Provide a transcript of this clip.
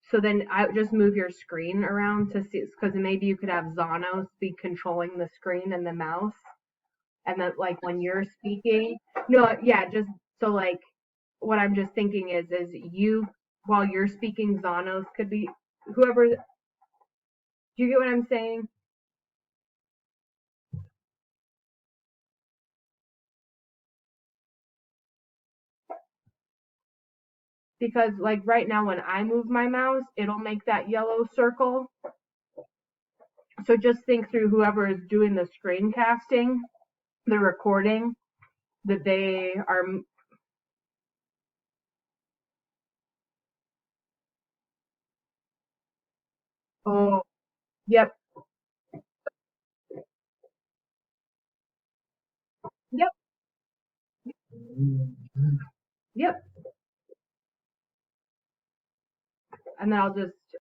So then I would just move your screen around to see, because maybe you could have Zanos be controlling the screen and the mouse, and then like when you're speaking, no, yeah, just so like what I'm just thinking is you while you're speaking, Zanos could be whoever. Do you get what I'm saying? Because like right now when I move my mouse, it'll make that yellow circle. So just think through whoever is doing the screencasting, the recording, that they are. Oh, yep, yep, yep. And then I'll just